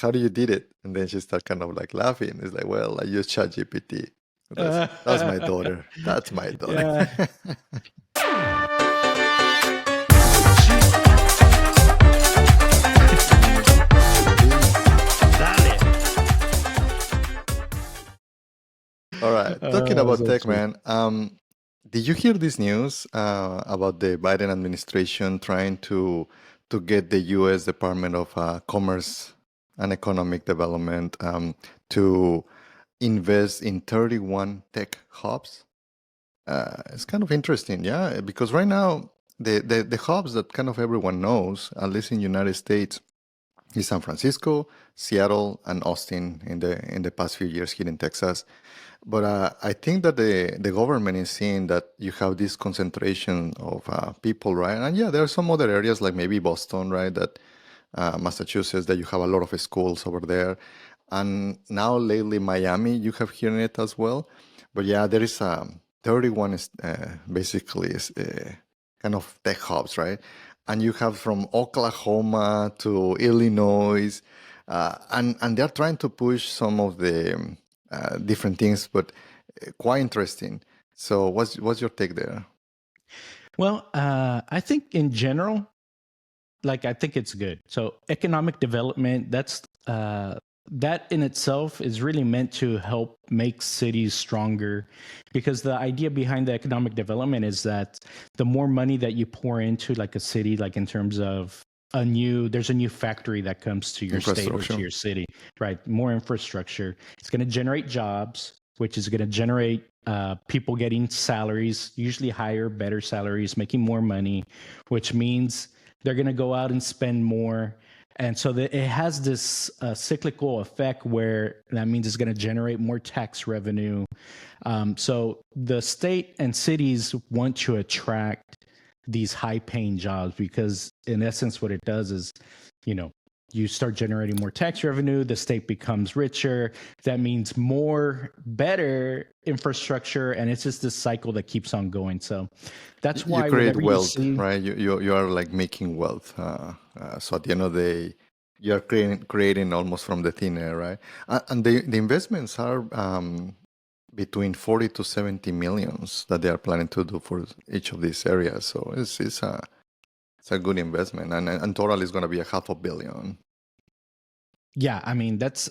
how do you did it? And then she started kind of like laughing. It's like, well, I use ChatGPT. That's my daughter. That's my daughter. Yeah. All right. Talking about So tech, true. man. Did you hear this news about the Biden administration trying to get the U.S. Department of Commerce and Economic Development to invest in 31 tech hubs? It's kind of interesting, yeah, because right now the hubs that kind of everyone knows, at least in United States, is San Francisco, Seattle, and Austin in the past few years here in Texas. But I think that the government is seeing that you have this concentration of people, right? And yeah, there are some other areas like maybe Boston, right? That Massachusetts, that you have a lot of schools over there. And now lately Miami, you have heard it as well. But yeah, there is 31 basically kind of tech hubs, right? And you have from Oklahoma to Illinois, and they're trying to push some of the different things, but quite interesting. So, what's your take there? Well, I think in general, like I think it's good. So economic development, that in itself is really meant to help make cities stronger, because the idea behind the economic development is that the more money that you pour into like a city, like in terms of there's a new factory that comes to your state or to your city, right? More infrastructure. It's going to generate jobs, which is going to generate people getting salaries, usually higher, better salaries, making more money, which means they're going to go out and spend more. And so it has this cyclical effect where that means it's going to generate more tax revenue. So the state and cities want to attract these high-paying jobs because, in essence, what it does is, you start generating more tax revenue, the state becomes richer. That means more, better infrastructure, and it's just this cycle that keeps on going. So that's why you create wealth, right? You are like making wealth. So at the end of the day, you are creating almost from the thin air, right? And the investments are between 40 to 70 millions that they are planning to do for each of these areas. So it's a good investment, and total is going to be $500 million. Yeah, I mean that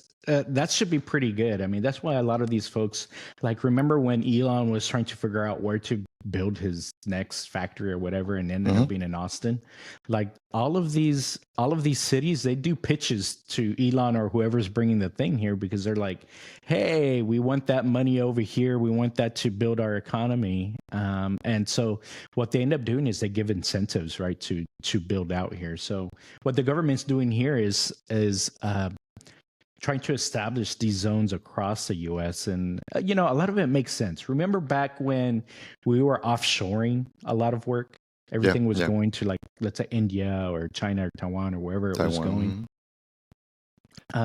should be pretty good. I mean that's why a lot of these folks, like, remember when Elon was trying to figure out where to build his next factory or whatever, and ended up being in Austin. Like all of these cities, they do pitches to Elon or whoever's bringing the thing here because they're like, hey, we want that money over here. We want that to build our economy. And so what they end up doing is they give incentives, right, to build out here. So what the government's doing here is trying to establish these zones across the U.S. And, a lot of it makes sense. Remember back when we were offshoring a lot of work? Everything was going to, like, let's say India or China or Taiwan or wherever it was going. Go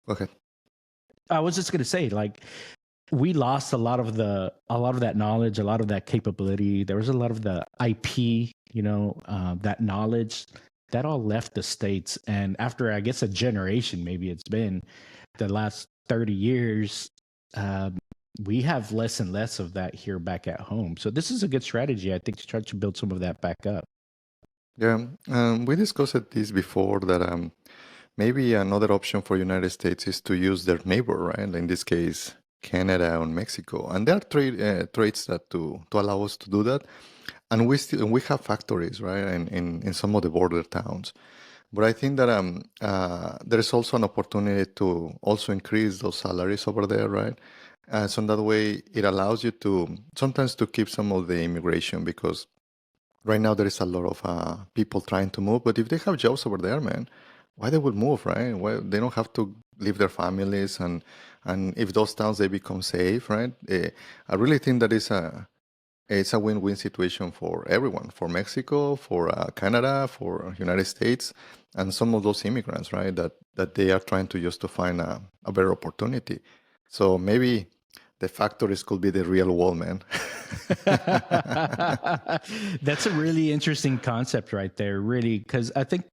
ahead. I was just going to say, like, we lost a lot of that knowledge, a lot of that capability. There was a lot of the IP, that knowledge that all left the States. And after, I guess, a generation, maybe it's been the last 30 years, we have less and less of that here back at home. So this is a good strategy, I think, to try to build some of that back up. Yeah, we discussed this before, that maybe another option for United States is to use their neighbor, right? In this case, Canada and Mexico. And there are trades that to allow us to do that. And we have factories, right, in some of the border towns. But I think that there is also an opportunity to also increase those salaries over there, right? So in that way, it allows you to sometimes to keep some of the immigration, because right now there is a lot of people trying to move. But if they have jobs over there, man, why they would move, right? Why they don't have to leave their families, and if those towns they become safe, right? I really think that it's a win-win situation for everyone, for Mexico, for Canada, for United States, and some of those immigrants, right? That they are trying to just to find a better opportunity. So maybe the factories could be the real wall, man. That's a really interesting concept right there, really, because I think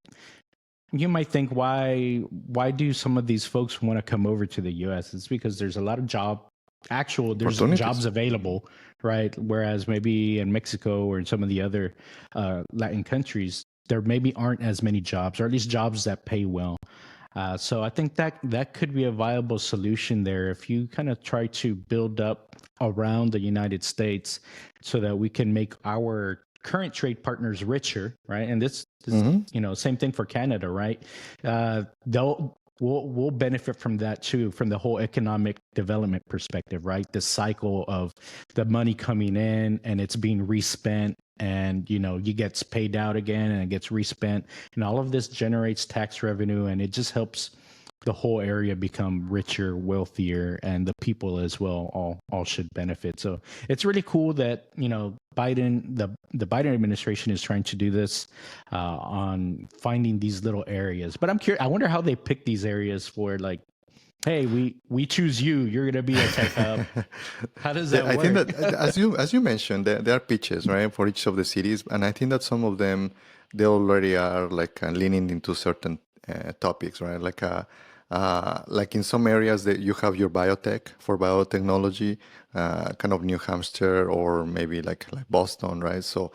you might think, why do some of these folks want to come over to the US? It's because there's a lot of there's jobs Opportunities. available, right? Whereas maybe in Mexico or in some of the other Latin countries, there maybe aren't as many jobs, or at least jobs that pay well. So I think that could be a viable solution there if you kind of try to build up around the United States, so that we can make our current trade partners richer, right? And this Hmm. same thing for Canada, right? They'll we'll benefit from that too, from the whole economic development perspective, right? The cycle of the money coming in and it's being respent, and you gets paid out again and it gets respent, and all of this generates tax revenue, and it just helps the whole area become richer, wealthier, and the people as well all should benefit. So it's really cool that the Biden administration is trying to do this on finding these little areas. But I'm curious. I wonder how they pick these areas for, like, hey, we choose you. You're gonna be a tech hub. How does that I think work? that as you mentioned, there are pitches, right, for each of the cities, and I think that some of them they already are like leaning into certain topics, right? Like in some areas that you have your biotech for biotechnology, kind of New Hampshire or maybe like Boston, right? So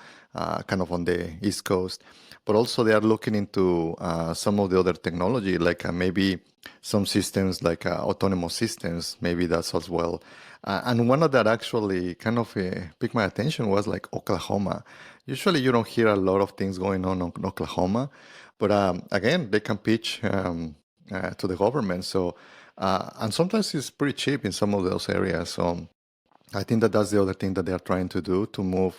kind of on the East Coast, but also they are looking into some of the other technology, like maybe some systems like autonomous systems, maybe that's as well. And one of that actually kind of piqued my attention was like Oklahoma. Usually you don't hear a lot of things going on in Oklahoma, but again, they can pitch to the government. So, and sometimes it's pretty cheap in some of those areas. So I think that that's the other thing that they are trying to do to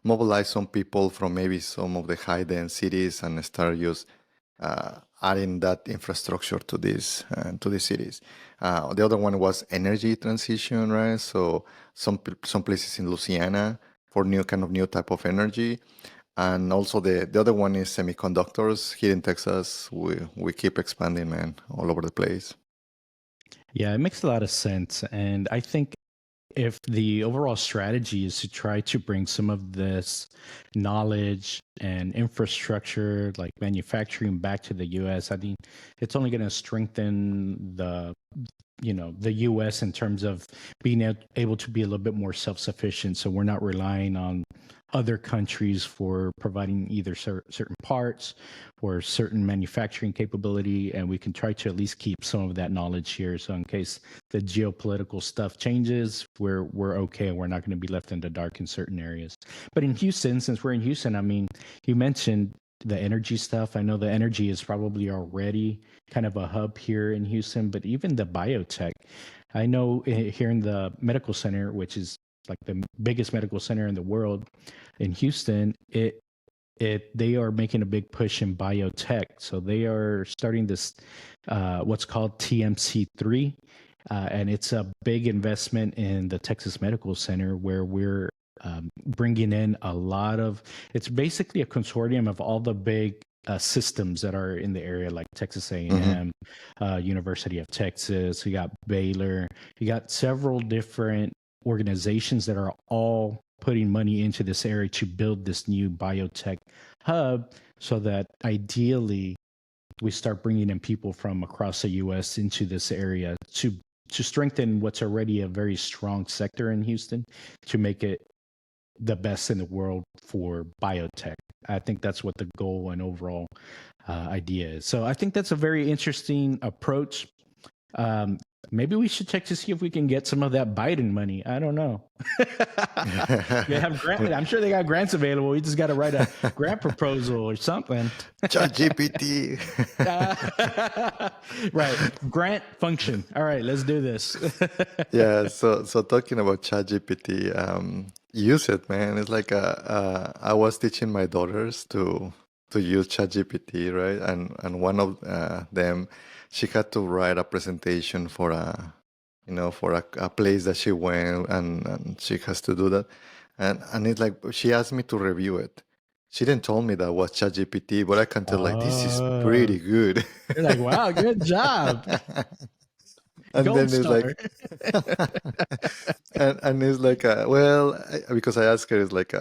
mobilize some people from maybe some of the high-end cities and start use adding that infrastructure to these cities. The other one was energy transition, right? So some places in Louisiana for new type of energy, and also the other one is semiconductors. Here in Texas, we keep expanding, man, all over the place. Yeah, it makes a lot of sense, and I think if the overall strategy is to try to bring some of this knowledge and infrastructure, like manufacturing, back to the US, I think it's only going to strengthen the US in terms of being able to be a little bit more self-sufficient, so we're not relying on other countries for providing either certain parts or certain manufacturing capability, and we can try to at least keep some of that knowledge here, so in case the geopolitical stuff changes, we're okay. We're not going to be left in the dark in certain areas. But in Houston, since we're in Houston, I mean, you mentioned the energy stuff. I know the energy is probably already kind of a hub here in Houston, but even the biotech. I know here in the medical center, which is like the biggest medical center in the world in Houston, it they are making a big push in biotech. So they are starting this what's called TMC3, and it's a big investment in the Texas Medical Center where we're bringing in a lot of. It's basically a consortium of all the big systems that are in the area, like Texas Hmm. A&M, University of Texas. You got Baylor. You got several different organizations that are all putting money into this area to build this new biotech hub, so that ideally we start bringing in people from across the U.S. into this area to strengthen what's already a very strong sector in Houston, to make it the best in the world for biotech. I think that's what the goal and overall idea is. So I think that's a very interesting approach. Um, Maybe we should check to see if we can get some of that Biden money. I don't know. They have grant. I'm sure they got grants available. We just got to write a grant proposal or something. ChatGPT. Right. Grant function. All right, let's do this. Yeah, so talking about ChatGPT, use it, man. It's like I was teaching my daughters to use ChatGPT, right? And one of them, she had to write a presentation for a place that she went, and she has to do that, and it's like she asked me to review it. She didn't tell me that was ChatGPT, but I can tell like this is Oh, pretty good. you're like, wow, good job. And Gold then it's star. like, and it's like, because I asked her, it's like,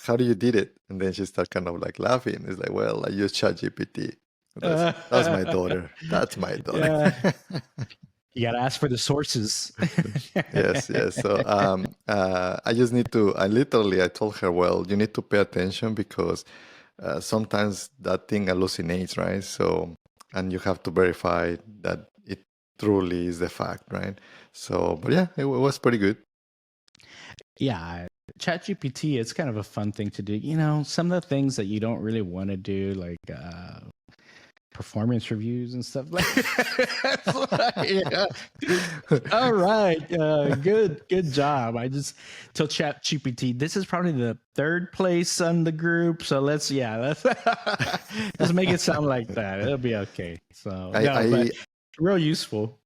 how do you did it? And then she started kind of like laughing. It's like, well, I use ChatGPT. That's my daughter. That's my daughter. Yeah, you gotta ask for the sources. Yes, yes. So I just need to. I told her, well, you need to pay attention because sometimes that thing hallucinates, right? So, and you have to verify that it truly is the fact, right? So, but yeah, it was pretty good. Yeah, ChatGPT, it's kind of a fun thing to do. You know, some of the things that you don't really want to do, like performance reviews and stuff like that. Yeah. All right. Good job. I just told ChatGPT, this is probably the third place on the group. So let's let's make it sound like that. It'll be okay. So I, no, but I real useful.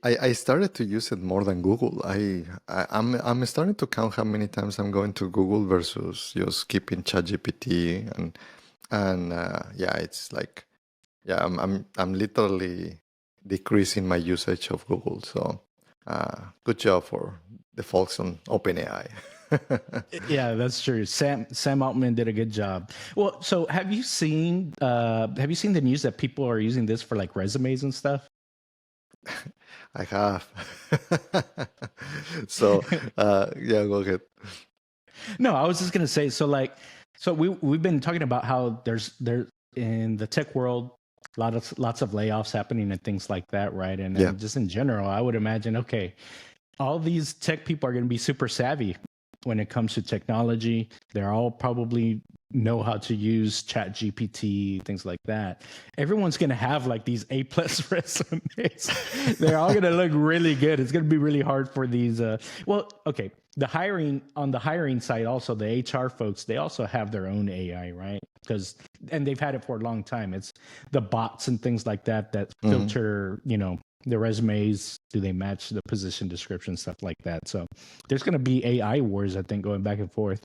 I started to use it more than Google. I'm starting to count how many times I'm going to Google versus just keeping ChatGPT and yeah, it's like yeah, I'm literally decreasing my usage of Google. So good job for the folks on OpenAI. Yeah, that's true. Sam Altman did a good job. Well, so have you seen the news that people are using this for like resumes and stuff? I have. So yeah, go ahead. No, I was just gonna say, so we've been talking about how there in the tech world, lots of layoffs happening and things like that, right? And Yeah. then just in general, I would imagine, okay, all these tech people are gonna be super savvy when it comes to technology. They're all probably know how to use Chat GPT, things like that. Everyone's gonna have like these A plus resumes. They're all gonna look really good. It's gonna be really hard for these. Well, okay. The hiring side, also the HR folks, they also have their own AI, right? And they've had it for a long time. It's the bots and things like that Mhm. filter, the resumes. Do they match the position description, stuff like that? So there's going to be AI wars, I think, going back and forth.